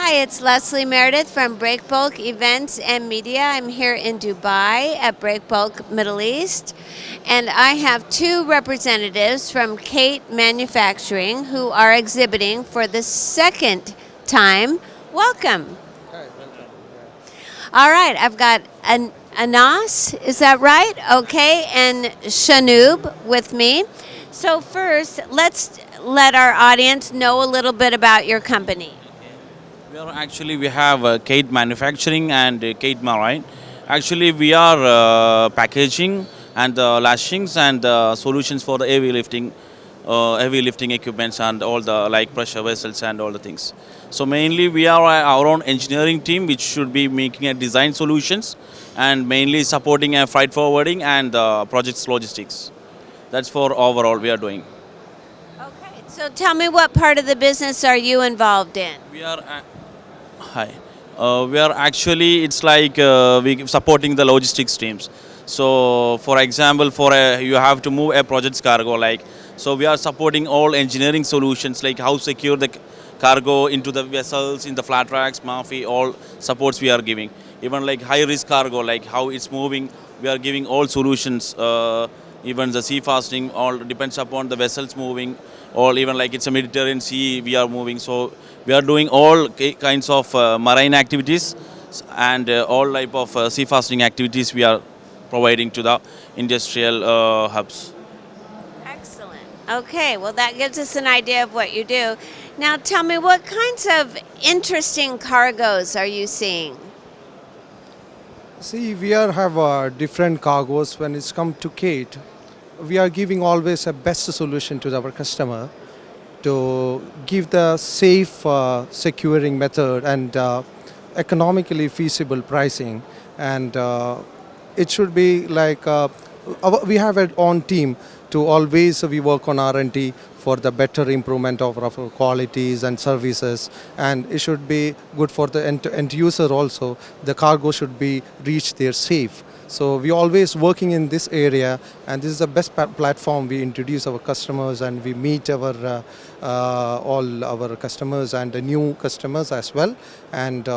Hi, it's Leslie Meredith from Breakbulk Events and Media. I'm here in Dubai at Breakbulk Middle East, and I have two representatives from QATE Manufacturing who are exhibiting for the second time. Welcome. Hi, welcome. All right, I've got Anas, is that right? Okay, and Shanub with me. So first, let's let our audience know a little bit about your company. We have QATE Manufacturing and QATE Marine. Actually, we are packaging and lashings and solutions for the heavy lifting equipments and all the like pressure vessels and all the things. So mainly we are our own engineering team, which should be making a design solutions and mainly supporting a freight forwarding and projects logistics. That's for overall we are doing. Okay, so tell me, what part of the business are you involved in? We are Hi. We are actually, it's like we supporting the logistics teams. So, for example, you have to move a project's cargo, like, so we are supporting all engineering solutions, like how secure the cargo into the vessels, in the flat racks, Mafi, all supports we are giving. Even like high risk cargo, like how it's moving, we are giving all solutions. Even the sea fastening, all depends upon the vessels moving, or even like it's a Mediterranean Sea, we are moving. So we are doing all kinds of marine activities and all type of sea fastening activities we are providing to the industrial hubs. Excellent. Okay, well, that gives us an idea of what you do. Now, tell me, what kinds of interesting cargoes are you seeing? See, we have different cargos when it's come to Kate. We are giving always a best solution to our customer to give the safe securing method and economically feasible pricing. And it should be like we have our own team to always we work on R&D for the better improvement of our qualities and services, and it should be good for the end user also. The cargo should be reached there safe. So we always working in this area, and this is the best platform. We introduce our customers and we meet our all our customers and the new customers as well. And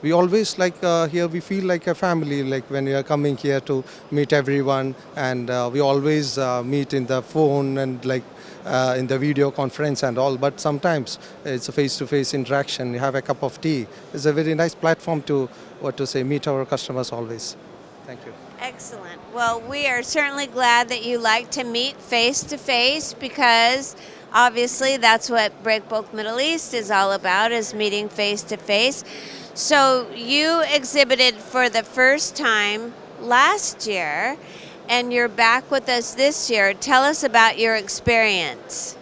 we always like here we feel like a family, like when we are coming here to meet everyone. And we always meet in the phone and like in the video conference and all, but sometimes it's a face-to-face interaction. You have a cup of tea. It's a very nice platform to meet our customers always. Thank you. Excellent. Well, we are certainly glad that you like to meet face to face, because obviously that's what Breakbulk Middle East is all about, is meeting face to face. So you exhibited for the first time last year, and you're back with us this year. Tell us about your experience.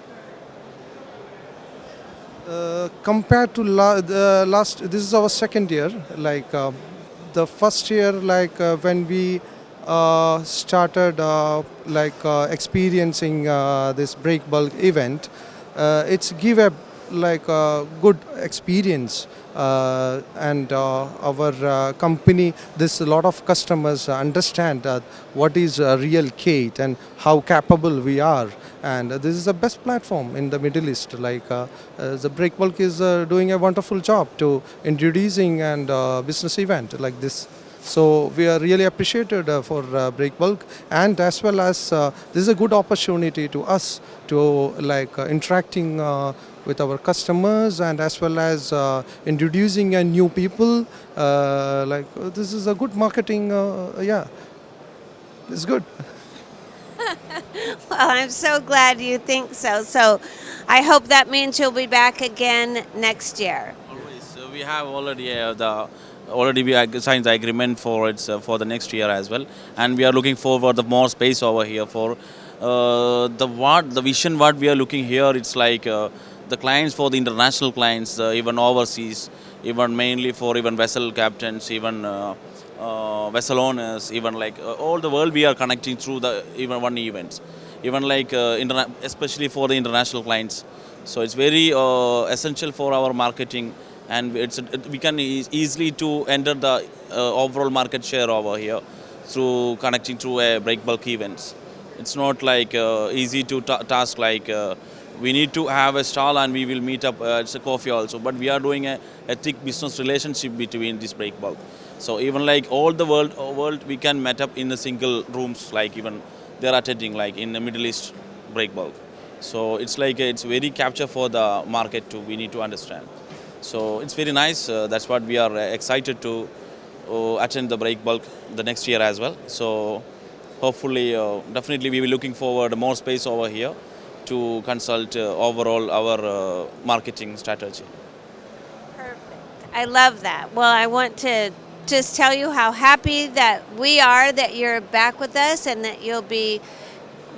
Compared to the last, this is our second year. Like the first year, like when we started experiencing this Breakbulk event, it's give a like a good experience. And our company, this a lot of customers understand what is real Kate and how capable we are. And this is the best platform in the Middle East. Like the Breakbulk is doing a wonderful job to introducing and business event like this. So we are really appreciated for Breakbulk, and as well as this is a good opportunity to us to like interacting with our customers, and as well as introducing new people. This is a good marketing. Yeah, it's good. Well, I'm so glad you think so. So I hope that means you'll be back again next year. Always. We have already we signed the agreement for it for the next year as well, and we are looking forward the more space over here for the vision what we are looking here. It's like the clients, for the international clients, even overseas, even mainly for even vessel captains, even vessel owners, even like all the world we are connecting through the even one events, even like especially for the international clients. So it's very essential for our marketing, and we can easily to enter the overall market share over here through connecting through a Breakbulk events. It's not like easy to task like We need to have a stall and we will meet up. It's a coffee also, but we are doing a thick business relationship between this break bulk. So even like all the world we can meet up in the single rooms, like even they are attending like in the Middle East break bulk. So it's like it's very capture for the market too. We need to understand. So it's very nice. That's what we are excited to attend the break bulk the next year as well. So hopefully, definitely we will looking forward more space over here to consult overall our marketing strategy. Perfect. I love that. Well, I want to just tell you how happy that we are that you're back with us and that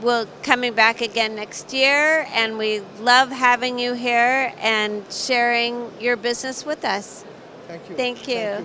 we'll coming back again next year, and we love having you here and sharing your business with us. Thank you. Thank you.